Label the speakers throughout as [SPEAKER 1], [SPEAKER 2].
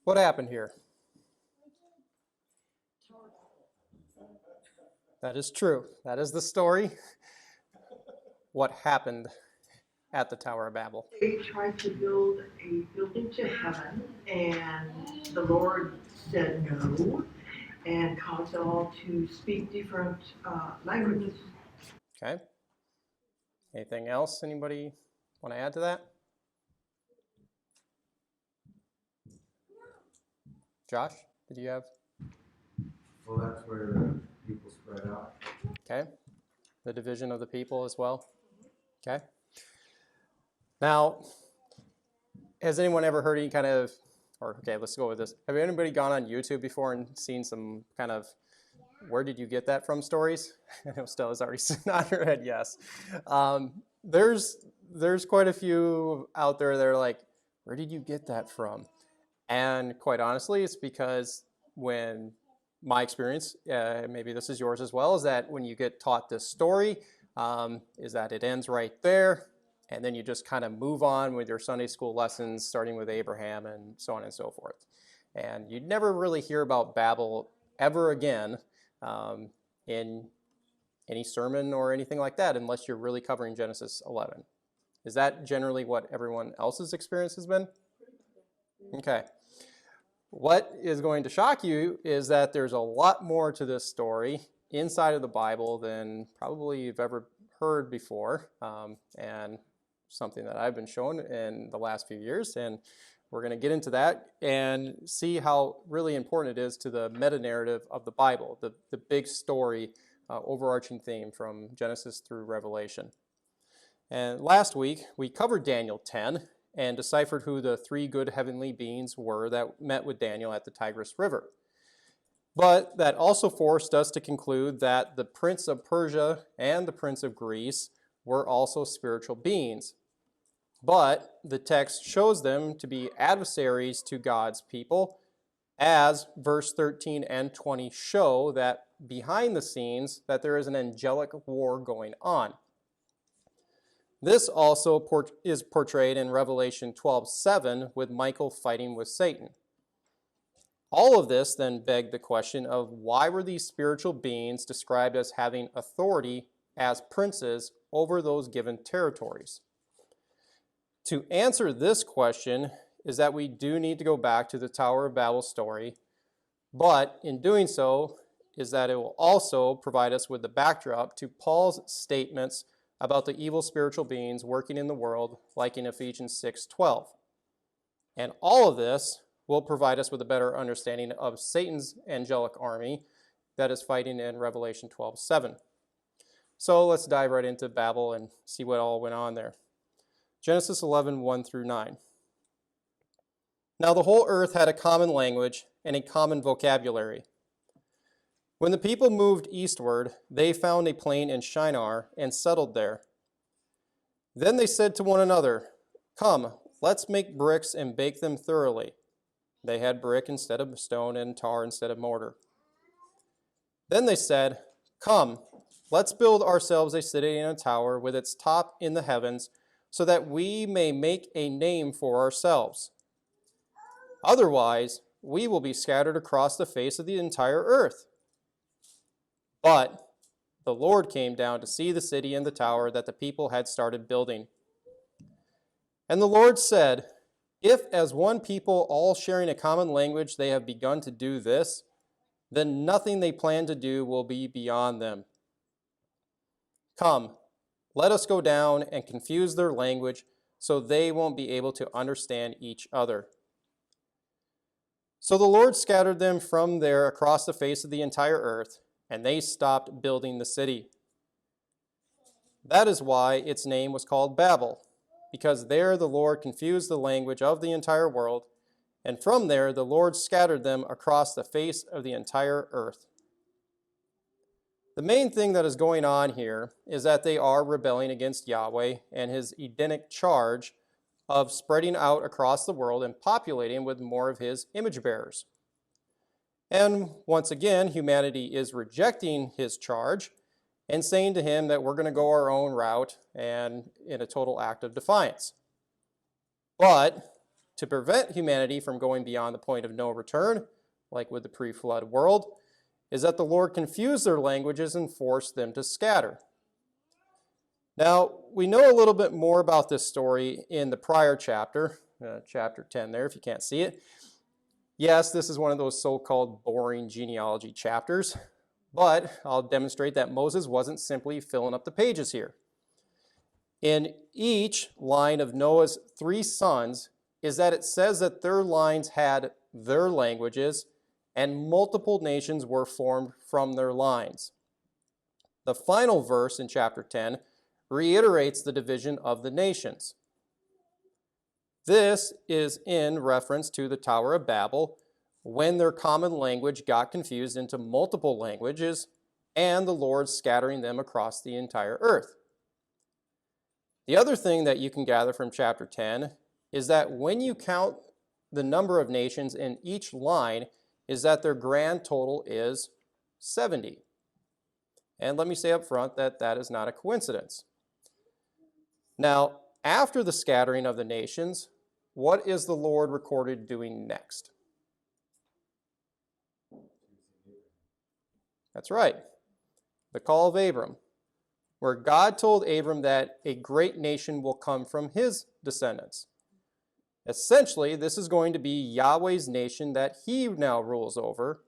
[SPEAKER 1] What happened here? That is true. That is the story. What happened at the Tower of Babel?
[SPEAKER 2] They tried to build a building to heaven, and the Lord said no and caused them all to speak different languages.
[SPEAKER 1] Okay. Anything else anybody want to add to that? Josh, did you have?
[SPEAKER 3] Well, that's where the people spread out.
[SPEAKER 1] Okay. The division of the people as well. Okay. Now, has anyone ever heard any kind of, let's go with this. Have anybody gone on YouTube before and seen some kind of, where did you get that from stories? I know Stella's already nodding her head yes. There's quite a few out there that are like, where did you get that from? And quite honestly, it's because when my experience, maybe this is yours as well, is that when you get taught this story, is that it ends right there, and then you just kind of move on with your Sunday school lessons, starting with Abraham and so on and so forth. And you'd never really hear about Babel ever again in any sermon or anything like that, unless you're really covering Genesis 11. Is that generally what everyone else's experience has been? Okay. What is going to shock you is that there's a lot more to this story inside of the Bible than probably you've ever heard before, and something that I've been shown in the last few years. And we're going to get into that and see how really important it is to the meta-narrative of the Bible, the big story, overarching theme from Genesis through Revelation. And last week, we covered Daniel 10 and deciphered who the three good heavenly beings were that met with Daniel at the Tigris River. But that also forced us to conclude that the prince of Persia and the prince of Greece were also spiritual beings. But the text shows them to be adversaries to God's people, as verse 13 and 20 show that behind the scenes that there is an angelic war going on. This also is portrayed in Revelation 12:7 with Michael fighting with Satan. All of this then begged the question of why were these spiritual beings described as having authority as princes over those given territories? To answer this question is that we do need to go back to the Tower of Babel story, but in doing so is that it will also provide us with the backdrop to Paul's statements about the evil spiritual beings working in the world, like in Ephesians 6:12. And all of this will provide us with a better understanding of Satan's angelic army that is fighting in Revelation 12:7. So let's dive right into Babel and see what all went on there. Genesis 11:1 through 9. Now the whole earth had a common language and a common vocabulary. When the people moved eastward, they found a plain in Shinar and settled there. Then they said to one another, "Come, let's make bricks and bake them thoroughly." They had brick instead of stone and tar instead of mortar. Then they said, "Come, let's build ourselves a city and a tower with its top in the heavens, so that we may make a name for ourselves. Otherwise, we will be scattered across the face of the entire earth." But the Lord came down to see the city and the tower that the people had started building. And the Lord said, "If as one people, all sharing a common language, they have begun to do this, then nothing they plan to do will be beyond them. Come, let us go down and confuse their language so they won't be able to understand each other." So the Lord scattered them from there across the face of the entire earth, and they stopped building the city. That is why its name was called Babel, because there the Lord confused the language of the entire world, and from there the Lord scattered them across the face of the entire earth. The main thing that is going on here is that they are rebelling against Yahweh and his Edenic charge of spreading out across the world and populating with more of his image bearers. And once again, humanity is rejecting his charge and saying to him that we're going to go our own route and in a total act of defiance. But to prevent humanity from going beyond the point of no return, like with the pre-flood world, is that the Lord confused their languages and forced them to scatter. Now, we know a little bit more about this story in the prior chapter, chapter 10 there, if you can't see it. Yes, this is one of those so-called boring genealogy chapters, but I'll demonstrate that Moses wasn't simply filling up the pages here. In each line of Noah's 3 sons is that it says that their lines had their languages and multiple nations were formed from their lines. The final verse in chapter 10 reiterates the division of the nations. This is in reference to the Tower of Babel, when their common language got confused into multiple languages and the Lord scattering them across the entire earth. The other thing that you can gather from chapter 10 is that when you count the number of nations in each line, is that their grand total is 70. And let me say up front that that is not a coincidence. Now, after the scattering of the nations, what is the Lord recorded doing next? That's right, the call of Abram, where God told Abram that a great nation will come from his descendants. Essentially, this is going to be Yahweh's nation that he now rules over,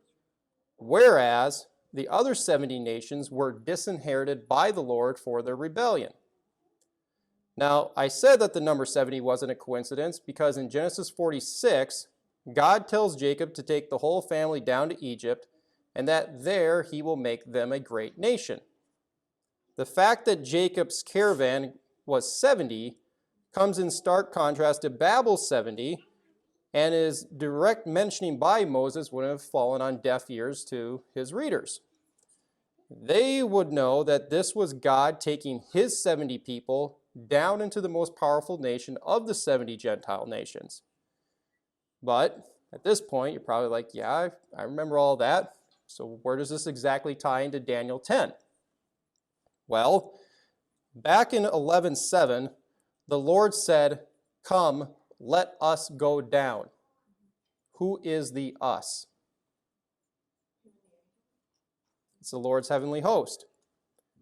[SPEAKER 1] whereas the other 70 nations were disinherited by the Lord for their rebellion. Now, I said that the number 70 wasn't a coincidence because in Genesis 46, God tells Jacob to take the whole family down to Egypt and that there he will make them a great nation. The fact that Jacob's caravan was 70 comes in stark contrast to Babel's 70 and is direct mentioning by Moses would have fallen on deaf ears to his readers. They would know that this was God taking his 70 people down into the most powerful nation of the 70 Gentile nations. But at this point, you're probably like, yeah, I remember all that. So where does this exactly tie into Daniel 10? Well, back in 11:7, the Lord said, "Come, let us go down." Who is the us? It's the Lord's heavenly host.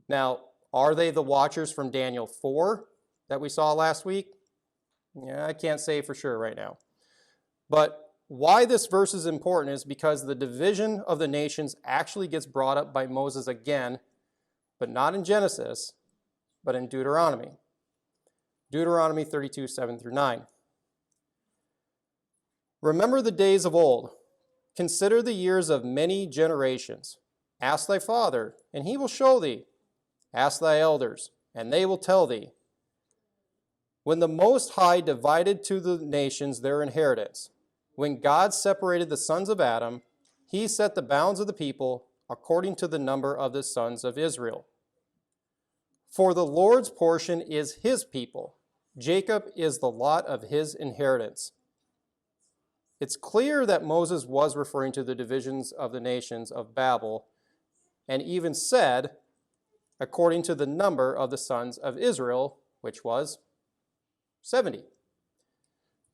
[SPEAKER 1] Now, are they the watchers from Daniel 4 that we saw last week? Yeah, I can't say for sure right now. But why this verse is important is because the division of the nations actually gets brought up by Moses again, but not in Genesis, but in Deuteronomy. Deuteronomy 32, 7 through 9. Remember the days of old. Consider the years of many generations. Ask thy father, and he will show thee. Ask thy elders, and they will tell thee. When the Most High divided to the nations their inheritance, when God separated the sons of Adam, he set the bounds of the people according to the number of the sons of Israel. For the Lord's portion is his people. Jacob is the lot of his inheritance. It's clear that Moses was referring to the divisions of the nations of Babel, and even said, according to the number of the sons of Israel, which was 70.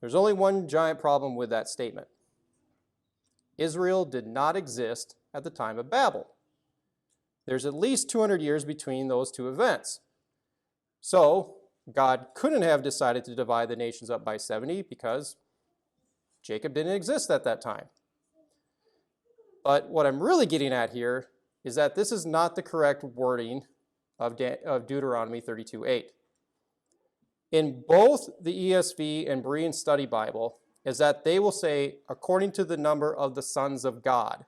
[SPEAKER 1] There's only one giant problem with that statement. Israel did not exist at the time of Babel. There's at least 200 years between those two events. So, God couldn't have decided to divide the nations up by 70 because Jacob didn't exist at that time. But what I'm really getting at here is that this is not the correct wording of Deuteronomy 32:8. In both the ESV and Berean Study Bible is that they will say, according to the number of the sons of God.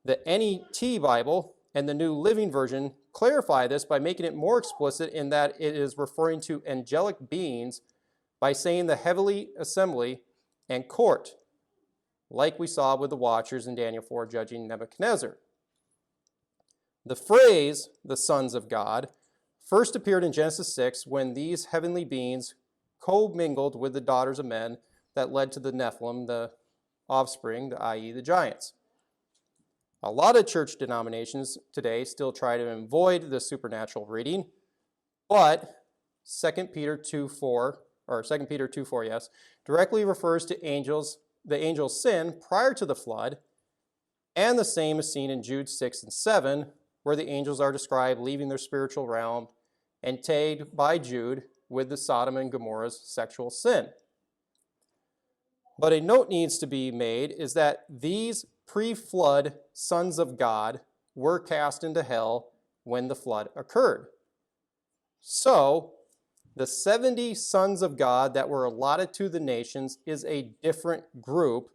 [SPEAKER 1] The NET Bible and the New Living Version clarify this by making it more explicit in that it is referring to angelic beings by saying the heavenly assembly and court, like we saw with the watchers in Daniel 4 judging Nebuchadnezzar. The phrase, the sons of God, first appeared in Genesis 6 when these heavenly beings co-mingled with the daughters of men that led to the Nephilim, the offspring, i.e. the giants. A lot of church denominations today still try to avoid the supernatural reading, but 2 Peter 2:4, or 2 Peter 2:4, yes, directly refers to the angel's sin prior to the flood, and the same is seen in Jude 6 and 7, where the angels are described leaving their spiritual realm and tagged by Jude with the Sodom and Gomorrah's sexual sin. But a note needs to be made is that these pre-flood sons of God were cast into hell when the flood occurred. So, the 70 sons of God that were allotted to the nations is a different group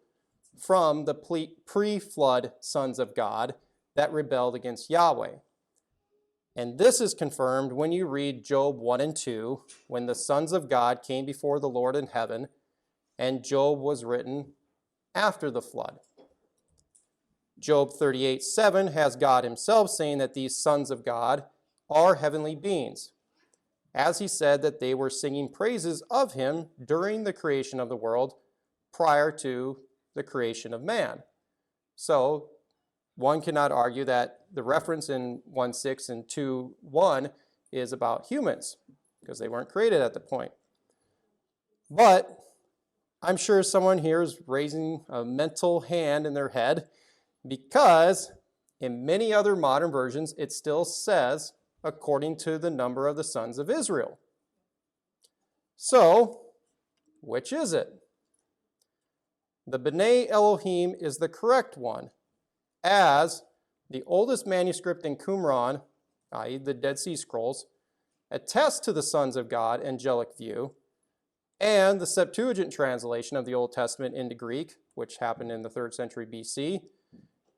[SPEAKER 1] from the pre-flood sons of God that rebelled against Yahweh. And this is confirmed when you read Job 1 and 2, when the sons of God came before the Lord in heaven, and Job was written after the flood. Job 38:7 has God himself saying that these sons of God are heavenly beings, as he said that they were singing praises of him during the creation of the world prior to the creation of man. So one cannot argue that the reference in 1:6 and 2:1 is about humans, because they weren't created at the point. But I'm sure someone here is raising a mental hand in their head, because in many other modern versions, it still says, according to the number of the sons of Israel. So, which is it? The B'nai Elohim is the correct one, as the oldest manuscript in Qumran, i.e. the Dead Sea Scrolls, attests to the sons of God angelic view, and the Septuagint translation of the Old Testament into Greek, which happened in the 3rd century BC,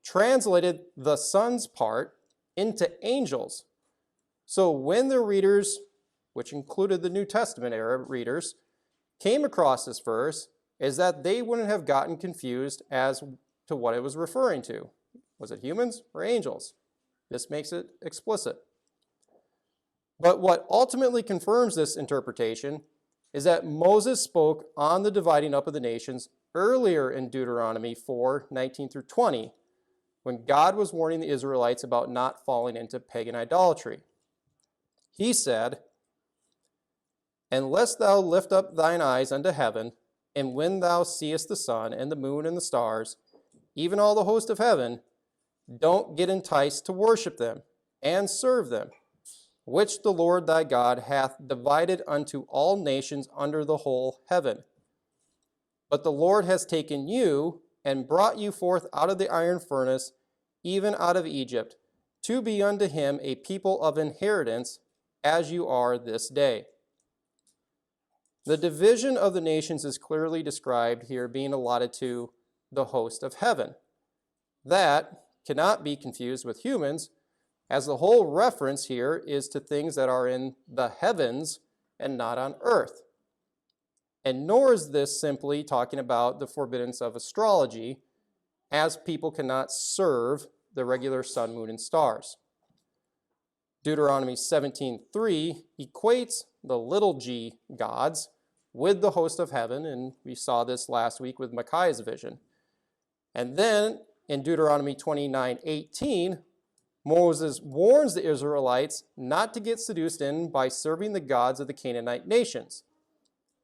[SPEAKER 1] translated the sons part into angels. So when the readers, which included the New Testament era readers, came across this verse, is that they wouldn't have gotten confused as to what it was referring to. Was it humans or angels? This makes it explicit. But what ultimately confirms this interpretation is that Moses spoke on the dividing up of the nations earlier in Deuteronomy 4:19 through 20, when God was warning the Israelites about not falling into pagan idolatry. He said, "Unless thou lift up thine eyes unto heaven, and when thou seest the sun and the moon and the stars, even all the host of heaven, don't get enticed to worship them and serve them, which the Lord thy God hath divided unto all nations under the whole heaven. But the Lord has taken you and brought you forth out of the iron furnace, even out of Egypt, to be unto him a people of inheritance, as you are this day." The division of the nations is clearly described here, being allotted to the host of heaven. That cannot be confused with humans, as the whole reference here is to things that are in the heavens and not on earth. And nor is this simply talking about the forbiddance of astrology, as people cannot serve the regular sun, moon, and stars. Deuteronomy 17:3 equates the little g gods with the host of heaven, and we saw this last week with Micaiah's vision. And then in Deuteronomy 29:18, Moses warns the Israelites not to get seduced in by serving the gods of the Canaanite nations,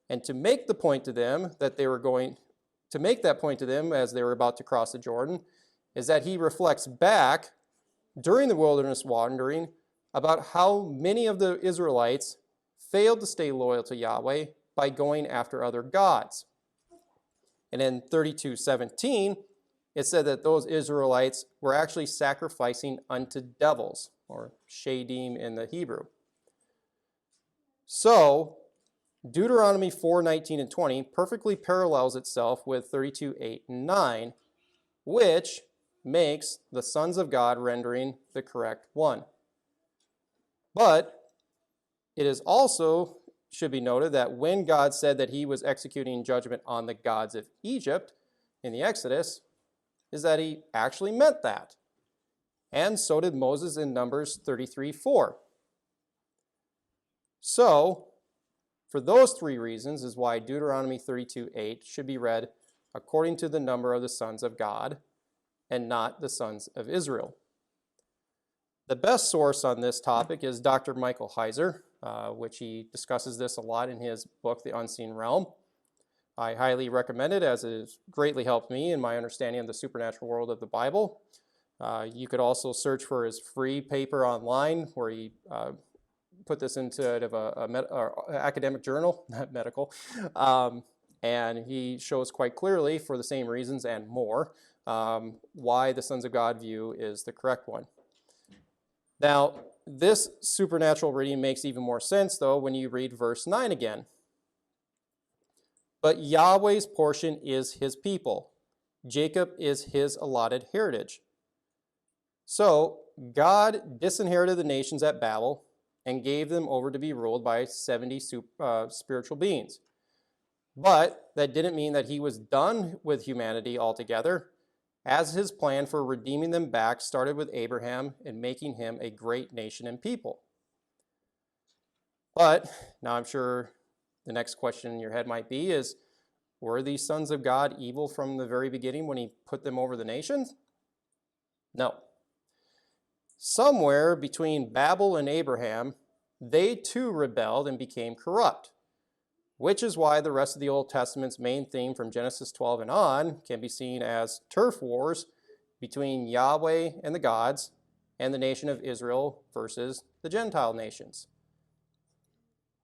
[SPEAKER 1] and to make the point to them that they were going to make that point to them as they were about to cross the Jordan, is that he reflects back during the wilderness wandering about how many of the Israelites failed to stay loyal to Yahweh by going after other gods. And in 32:17, it said that those Israelites were actually sacrificing unto devils, or shadim in the Hebrew. So, Deuteronomy 4:19 and 20 perfectly parallels itself with 32:8 and 9, which makes the sons of God rendering the correct one. But it is also should be noted that when God said that he was executing judgment on the gods of Egypt in the Exodus, is that he actually meant that. And so did Moses in Numbers 33:4. So, for those three reasons is why Deuteronomy 32:8 should be read according to the number of the sons of God, and not the sons of Israel. The best source on this topic is Dr. Michael Heiser, which he discusses this a lot in his book, The Unseen Realm. I highly recommend it, as it has greatly helped me in my understanding of the supernatural world of the Bible. You could also search for his free paper online, where he put this into an academic journal, not medical, and he shows quite clearly, for the same reasons and more, why the Sons of God view is the correct one. Now, this supernatural reading makes even more sense, though, when you read verse 9 again. But Yahweh's portion is his people. Jacob is his allotted heritage. So, God disinherited the nations at Babel and gave them over to be ruled by 70 spiritual beings. But that didn't mean that he was done with humanity altogether, as his plan for redeeming them back started with Abraham and making him a great nation and people. But now I'm sure the next question in your head might be is, were these sons of God evil from the very beginning when he put them over the nations? No. Somewhere between Babel and Abraham, they too rebelled and became corrupt, which is why the rest of the Old Testament's main theme from Genesis 12 and on can be seen as turf wars between Yahweh and the gods and the nation of Israel versus the Gentile nations.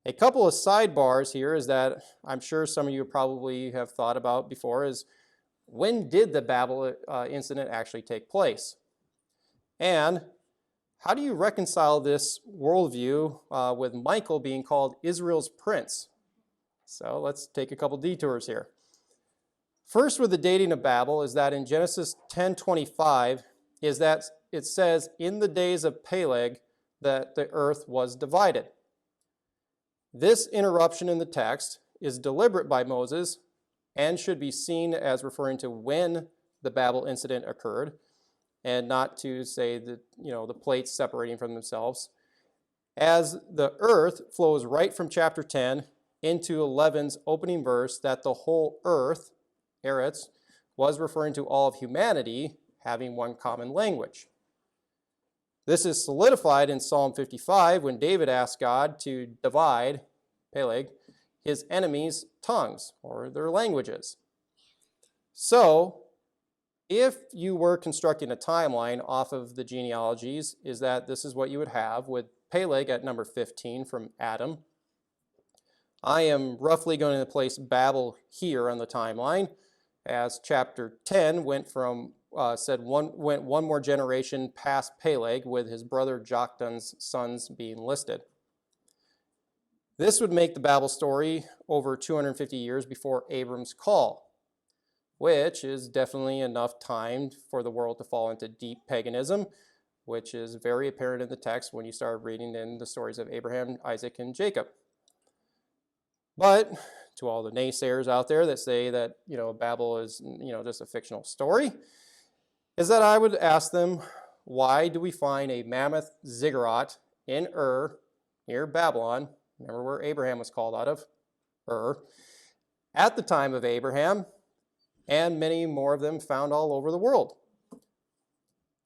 [SPEAKER 1] A couple of sidebars here is that I'm sure some of you probably have thought about before is, when did the Babel incident actually take place? And how do you reconcile this worldview with Michael being called Israel's prince? So let's take a couple detours here. First, with the dating of Babel, is that in Genesis 10:25 is that it says, in the days of Peleg, that the earth was divided. This interruption in the text is deliberate by Moses and should be seen as referring to when the Babel incident occurred, and not to say that, the plates separating from themselves, as the earth flows right from chapter 10 into 11's opening verse, that the whole earth, Eretz, was referring to all of humanity having one common language. This is solidified in Psalm 55 when David asked God to divide, Peleg, his enemies' tongues, or their languages. So, if you were constructing a timeline off of the genealogies, is that this is what you would have with Peleg at number 15 from Adam. I am roughly going to place Babel here on the timeline, as chapter 10 went one more generation past Peleg, with his brother Joktan's sons being listed. This would make the Babel story over 250 years before Abram's call, which is definitely enough time for the world to fall into deep paganism, which is very apparent in the text when you start reading in the stories of Abraham, Isaac, and Jacob. But to all the naysayers out there that say that, Babel is, just a fictional story, is that I would ask them, why do we find a mammoth ziggurat in Ur, near Babylon, remember where Abraham was called out of, Ur, at the time of Abraham, and many more of them found all over the world?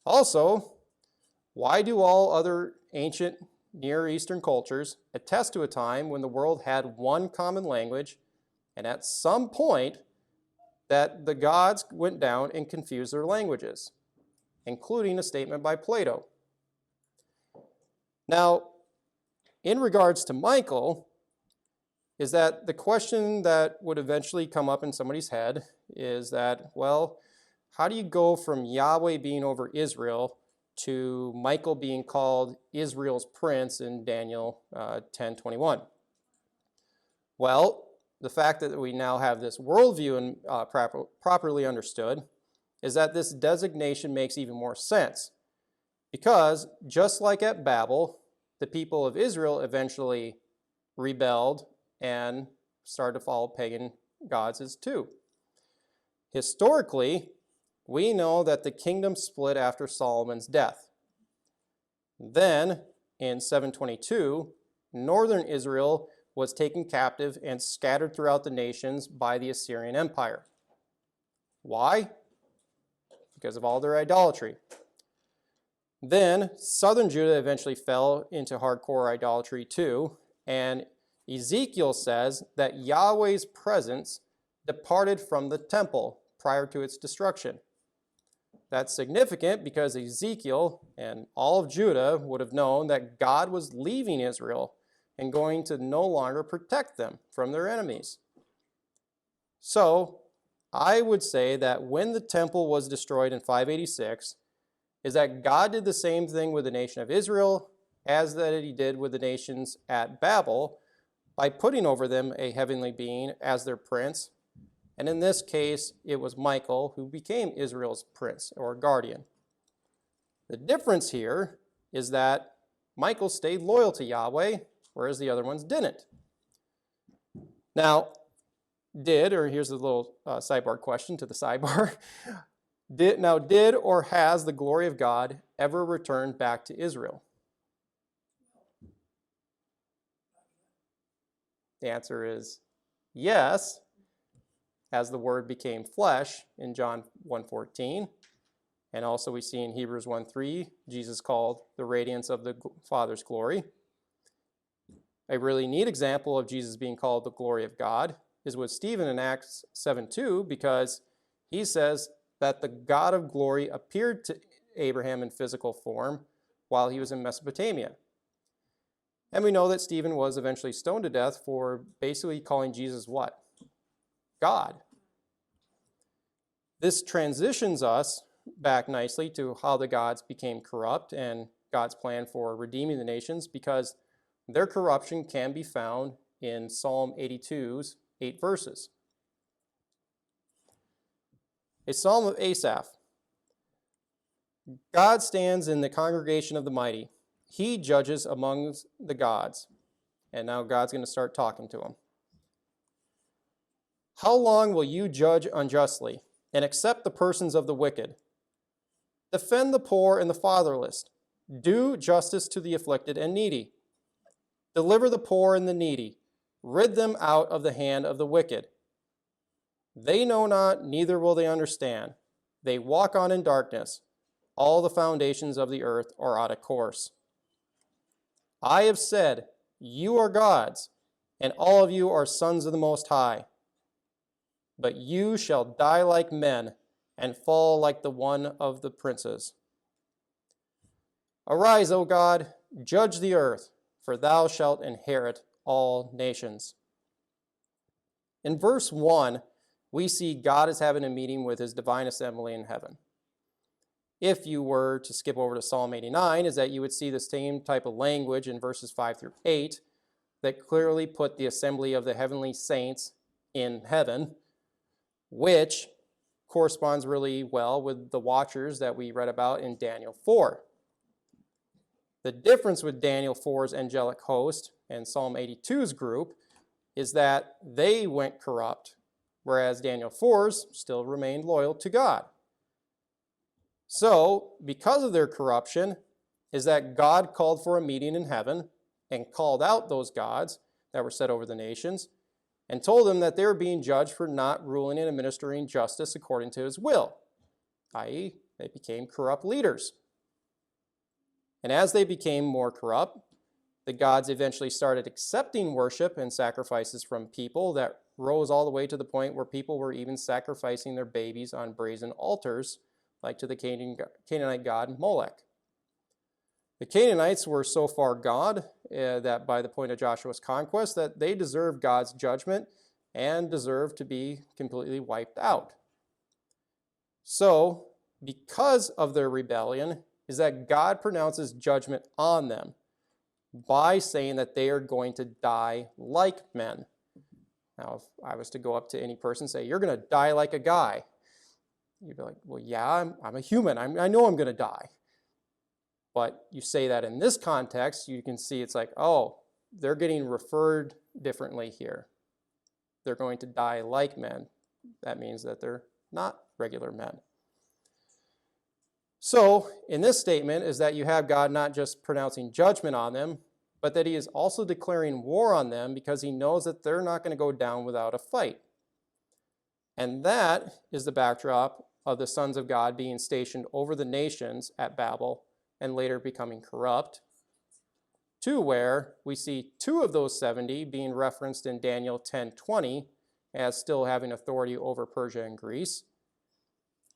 [SPEAKER 1] Also, why do all other ancient Near Eastern cultures attest to a time when the world had one common language, and at some point that the gods went down and confused their languages, including a statement by Plato? Now, in regards to Michael, is that the question that would eventually come up in somebody's head is that, well, how do you go from Yahweh being over Israel to Michael being called Israel's prince in Daniel 10:21? Well, the fact that we now have this worldview and properly understood is that this designation makes even more sense, because just like at Babel, the people of Israel eventually rebelled and started to follow pagan gods as too. Historically, we know that the kingdom split after Solomon's death. Then, in 722, northern Israel was taken captive and scattered throughout the nations by the Assyrian Empire. Why? because of all their idolatry. Then southern Judah eventually fell into hardcore idolatry too, and Ezekiel says that Yahweh's presence departed from the temple prior to its destruction. That's significant because Ezekiel and all of Judah would have known that God was leaving Israel and going to no longer protect them from their enemies. So I would say that when the temple was destroyed in 586, is that God did the same thing with the nation of Israel as that he did with the nations at Babel by putting over them a heavenly being as their prince. And in this case, it was Michael who became Israel's prince or guardian. The difference here is that Michael stayed loyal to Yahweh, whereas the other ones didn't. Now, here's a little sidebar question to the sidebar. Did or has the glory of God ever returned back to Israel? The answer is yes, as the Word became flesh in John 1:14. And also we see in Hebrews 1:3, Jesus called the radiance of the Father's glory. A really neat example of Jesus being called the glory of God is with Stephen in Acts 7:2, because he says that the God of glory appeared to Abraham in physical form while he was in Mesopotamia. And we know that Stephen was eventually stoned to death for basically calling Jesus what? God. This transitions us back nicely to how the gods became corrupt and God's plan for redeeming the nations, because their corruption can be found in Psalm 82's 8 verses. A psalm of Asaph. God stands in the congregation of the mighty. He judges among the gods. And now God's going to start talking to him. How long will you judge unjustly and accept the persons of the wicked? Defend the poor and the fatherless. Do justice to the afflicted and needy. Deliver the poor and the needy. Rid them out of the hand of the wicked. They know not, neither will they understand. They walk on in darkness. All the foundations of the earth are out of course. I have said, you are gods, and all of you are sons of the Most High. But you shall die like men, and fall like the one of the princes. Arise, O God, judge the earth, for thou shalt inherit all nations. In verse 1, we see God is having a meeting with his divine assembly in heaven. If you were to skip over to Psalm 89, is that you would see the same type of language in verses 5 through 8 that clearly put the assembly of the heavenly saints in heaven, which corresponds really well with the watchers that we read about in Daniel 4. The difference with Daniel 4's angelic host and Psalm 82's group is that they went corrupt, whereas Daniel 4's still remained loyal to God. So, because of their corruption, is that God called for a meeting in heaven and called out those gods that were set over the nations and told them that they were being judged for not ruling and administering justice according to his will, i.e., they became corrupt leaders. And as they became more corrupt, the gods eventually started accepting worship and sacrifices from people that rose all the way to the point where people were even sacrificing their babies on brazen altars, like to the Canaanite god Molech. The Canaanites were so far God that by the point of Joshua's conquest that they deserved God's judgment and deserved to be completely wiped out. So, because of their rebellion, is that God pronounces judgment on them by saying that they are going to die like men. Now, if I was to go up to any person and say, you're going to die like a guy, you'd be like, well, yeah, I'm a human. I know I'm going to die. But you say that in this context, you can see it's like, oh, they're getting referred differently here. They're going to die like men. That means that they're not regular men. So, in this statement is that you have God not just pronouncing judgment on them, but that he is also declaring war on them because he knows that they're not going to go down without a fight. And that is the backdrop of the sons of God being stationed over the nations at Babel and later becoming corrupt, to where we see 2 of those 70 being referenced in Daniel 10:20 as still having authority over Persia and Greece.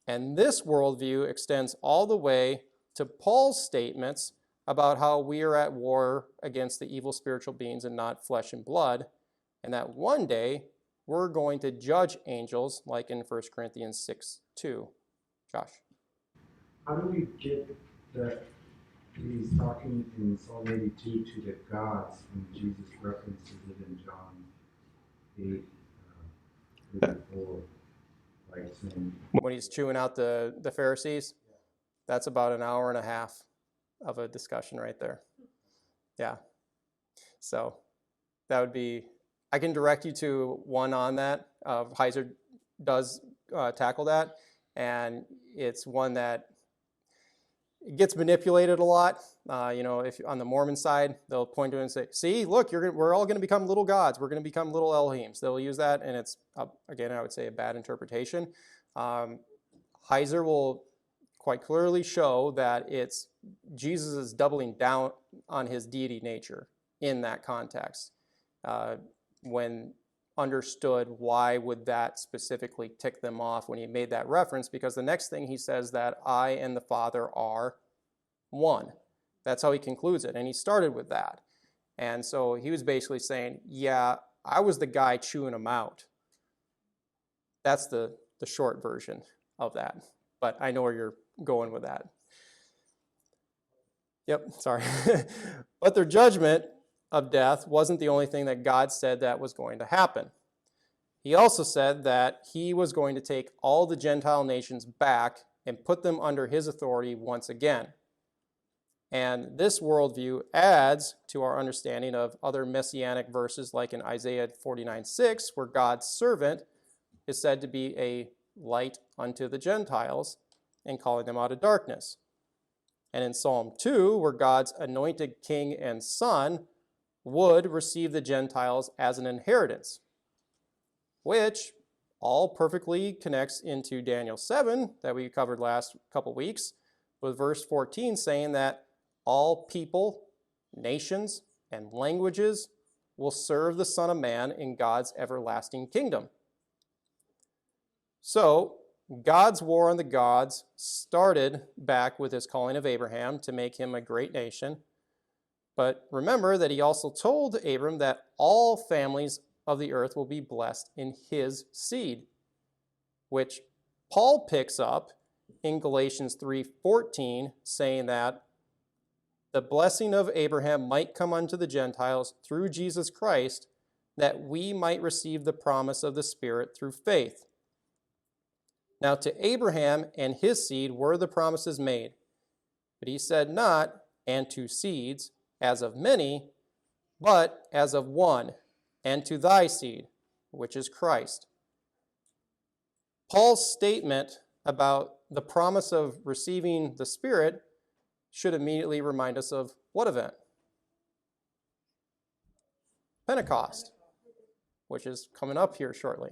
[SPEAKER 1] And this worldview extends all the way to Paul's statements about how we are at war against the evil spiritual beings and not flesh and blood, and that one day we're going to judge angels like in 1 Corinthians 6:2. Josh.
[SPEAKER 3] How do we get that he's talking in Psalm 82 to the gods when Jesus references it in John 8, 34, like saying...
[SPEAKER 1] When he's chewing out the Pharisees, that's about an hour and a half of a discussion right there. Yeah. So that would be, I can direct you to one on that. Heiser does tackle that, and it's one that it gets manipulated a lot. If on the Mormon side, they'll point to it and say, see, look, we're all going to become little gods. We're going to become little Elohims. They'll use that, and it's, again, I would say a bad interpretation. Heiser will quite clearly show that it's Jesus is doubling down on his deity nature in that context. When understood, why would that specifically tick them off when he made that reference? Because the next thing he says that I and the Father are one. That's how he concludes it, and he started with that. And so he was basically saying, yeah, I was the guy chewing them out. That's the short version of that. But I know where you're going with that. Yep, sorry. But their judgment of death wasn't the only thing that God said that was going to happen. He also said that he was going to take all the Gentile nations back and put them under his authority once again. And this worldview adds to our understanding of other messianic verses like in Isaiah 49:6, where God's servant is said to be a light unto the Gentiles and calling them out of darkness. And in Psalm 2, where God's anointed king and son would receive the Gentiles as an inheritance, which all perfectly connects into Daniel 7 that we covered last couple weeks, with verse 14 saying that all people, nations, and languages will serve the Son of Man in God's everlasting kingdom. So, God's war on the gods started back with his calling of Abraham to make him a great nation. But remember that he also told Abram that all families of the earth will be blessed in his seed, which Paul picks up in Galatians 3:14, saying that the blessing of Abraham might come unto the Gentiles through Jesus Christ, that we might receive the promise of the Spirit through faith. Now to Abraham and his seed were the promises made, but he said not, and to seeds, as of many, but as of one, and to thy seed, which is Christ. Paul's statement about the promise of receiving the Spirit should immediately remind us of what event? Pentecost, which is coming up here shortly.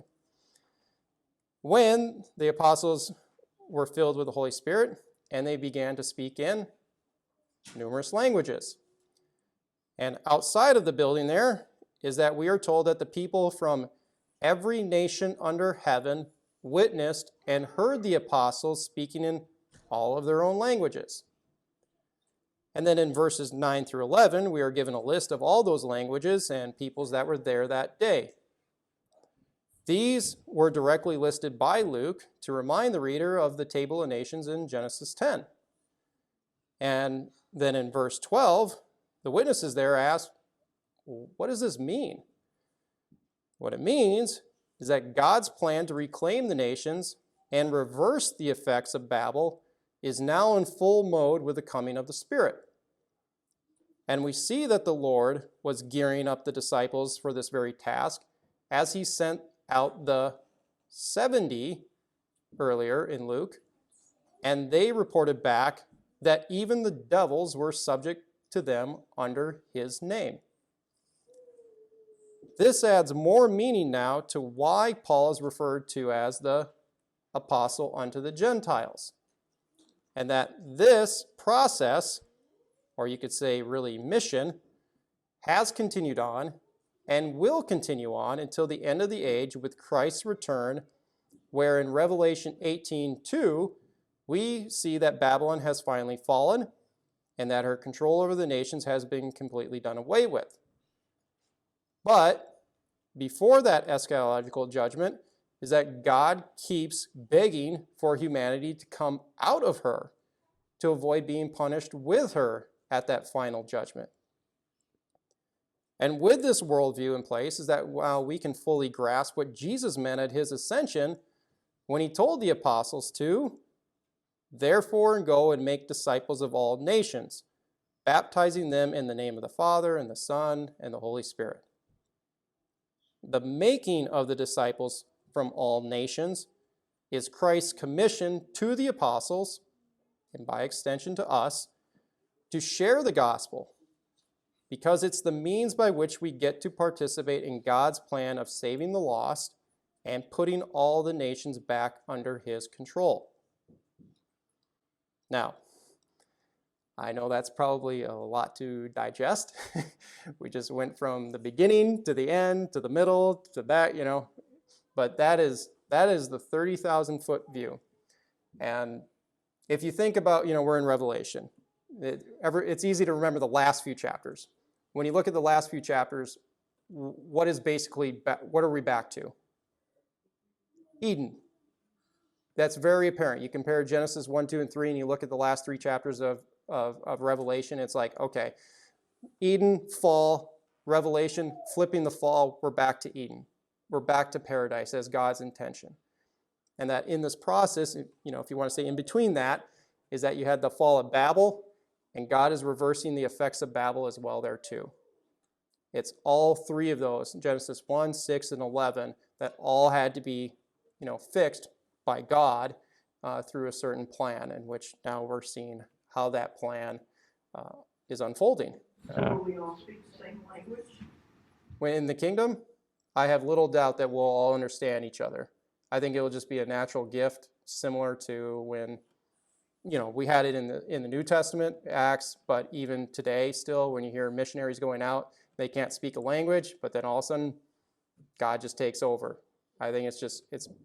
[SPEAKER 1] When the apostles were filled with the Holy Spirit and they began to speak in numerous languages. And outside of the building there is that we are told that the people from every nation under heaven witnessed and heard the apostles speaking in all of their own languages. And then in verses 9 through 11, we are given a list of all those languages and peoples that were there that day. These were directly listed by Luke to remind the reader of the table of nations in Genesis 10. And then in verse 12, the witnesses there ask, what does this mean? What it means is that God's plan to reclaim the nations and reverse the effects of Babel is now in full mode with the coming of the Spirit. And we see that the Lord was gearing up the disciples for this very task as he sent out the 70 earlier in Luke, and they reported back that even the devils were subject to them under his name. This adds more meaning now to why Paul is referred to as the apostle unto the Gentiles. And that this process, or you could say really mission, has continued on and will continue on until the end of the age with Christ's return, where in Revelation 18:2, we see that Babylon has finally fallen and that her control over the nations has been completely done away with. But before that eschatological judgment is that God keeps begging for humanity to come out of her to avoid being punished with her at that final judgment. And with this worldview in place is that while we can fully grasp what Jesus meant at his ascension when he told the apostles to, therefore go and make disciples of all nations, baptizing them in the name of the Father and the Son and the Holy Spirit. The making of the disciples from all nations is Christ's commission to the apostles, and by extension to us, to share the gospel, because it's the means by which we get to participate in God's plan of saving the lost and putting all the nations back under his control. Now, I know that's probably a lot to digest. We just went from the beginning to the end to the middle to that, but that is the 30,000-foot view. And if you think about, we're in Revelation. It's easy to remember the last few chapters. When you look at the last few chapters, what are we back to? Eden. That's very apparent. You compare Genesis 1, 2, and 3, and you look at the last three chapters of Revelation, it's like, okay, Eden, fall, Revelation, flipping the fall, we're back to Eden. We're back to paradise as God's intention. And that in this process, if you want to say in between that, is that you had the fall of Babel, and God is reversing the effects of Babel as well there too. It's all three of those, Genesis 1, 6, and 11, that all had to be, fixed by God through a certain plan, in which now we're seeing how that plan is unfolding.
[SPEAKER 2] So will we all speak the same language?
[SPEAKER 1] When in the kingdom, I have little doubt that we'll all understand each other. I think it will just be a natural gift, similar to when, we had it in the New Testament, Acts, but even today still, when you hear missionaries going out, they can't speak a language, but then all of a sudden, God just takes over. I think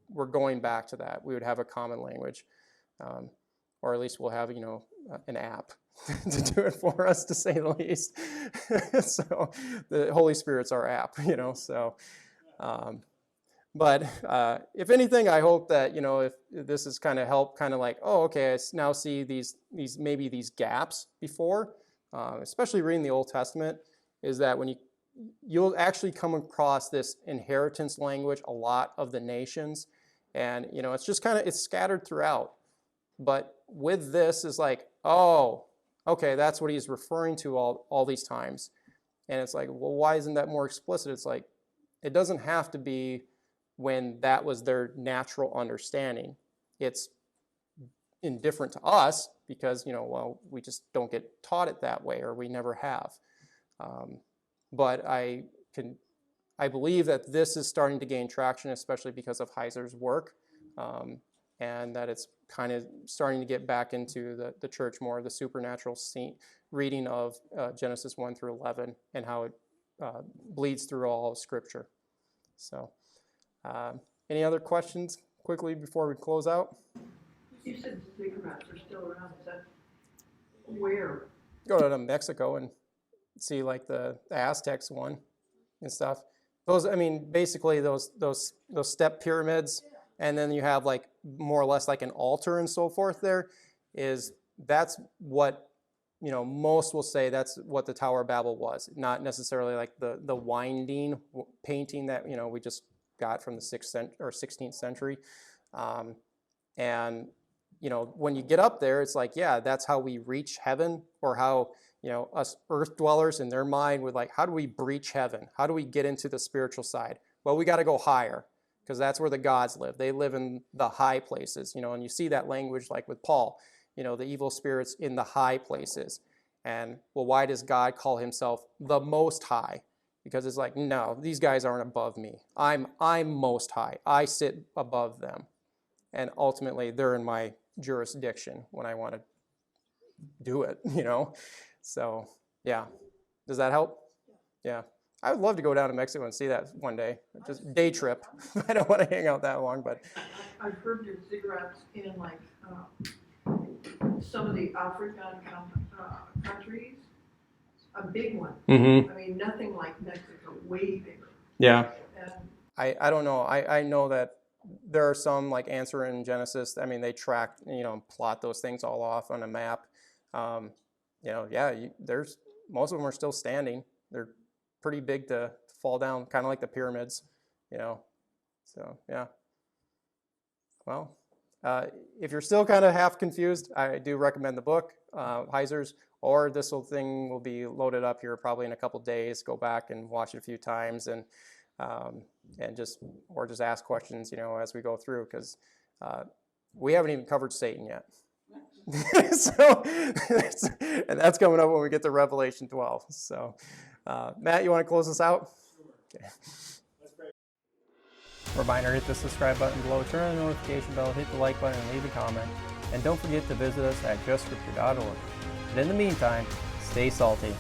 [SPEAKER 1] we're going back to that. We would have a common language, or at least we'll have, an app to do it for us, to say the least. So the Holy Spirit's our app, so. But if anything, I hope that, if this has kind of helped, kind of like, oh, okay, I now see these gaps before, especially reading the Old Testament, is that when you'll actually come across this inheritance language a lot of the nations, and it's just it's scattered throughout. But with this is like, oh, okay, that's what he's referring to all these times. And it's like, well, why isn't that more explicit? It's like, it doesn't have to be when that was their natural understanding. It's indifferent to us because, we just don't get taught it that way, or we never have. But I believe that this is starting to gain traction, especially because of Heiser's work, and that it's kind of starting to get back into the church more, the supernatural reading of Genesis 1 through 11, and how it bleeds through all of Scripture. So, any other questions quickly before we close out?
[SPEAKER 2] You said ziggurats are still around. Is that where?
[SPEAKER 1] Go to Mexico and see like the Aztecs one and stuff. Those, basically those step pyramids, and then you have like more or less like an altar and so forth. That's what most will say that's what the Tower of Babel was, not necessarily like the winding painting that we just got from the 16th century. And when you get up there, it's like, yeah, that's how we reach heaven, or how us earth dwellers in their mind would like, how do we breach heaven? How do we get into the spiritual side? Well, we got to go higher, because that's where the gods live. They live in the high places, and you see that language like with Paul, the evil spirits in the high places. And well, why does God call himself the Most High? Because it's like, no, these guys aren't above me. I'm Most High. I sit above them. and ultimately they're in my jurisdiction when I want to do it, you know? So, yeah. Does that help? Yeah. I would love to go down to Mexico and see that one day. Just day trip. I don't want to hang out that long, but
[SPEAKER 2] I've heard there's ziggurats in like some of the African countries. A big one.
[SPEAKER 1] mm-hmm.
[SPEAKER 2] I mean, nothing like Mexico, way bigger.
[SPEAKER 1] Yeah.
[SPEAKER 2] And
[SPEAKER 1] I don't know. I know that there are some like Answer in Genesis. I mean, they track, plot those things all off on a map. There's most of them are still standing. They're pretty big to fall down, kind of like the pyramids, So, yeah. Well, if you're still kind of half confused, I do recommend the book, Heiser's, or this whole thing will be loaded up here probably in a couple days. Go back and watch it a few times and just ask questions, as we go through, because we haven't even covered Satan yet. And that's coming up when we get to Revelation 12. So, Matt, you want to close us out? Okay. Reminder, hit the subscribe button below, turn on the notification bell, hit the like button, and leave a comment. And don't forget to visit us at justscripture.org. And in the meantime, stay salty.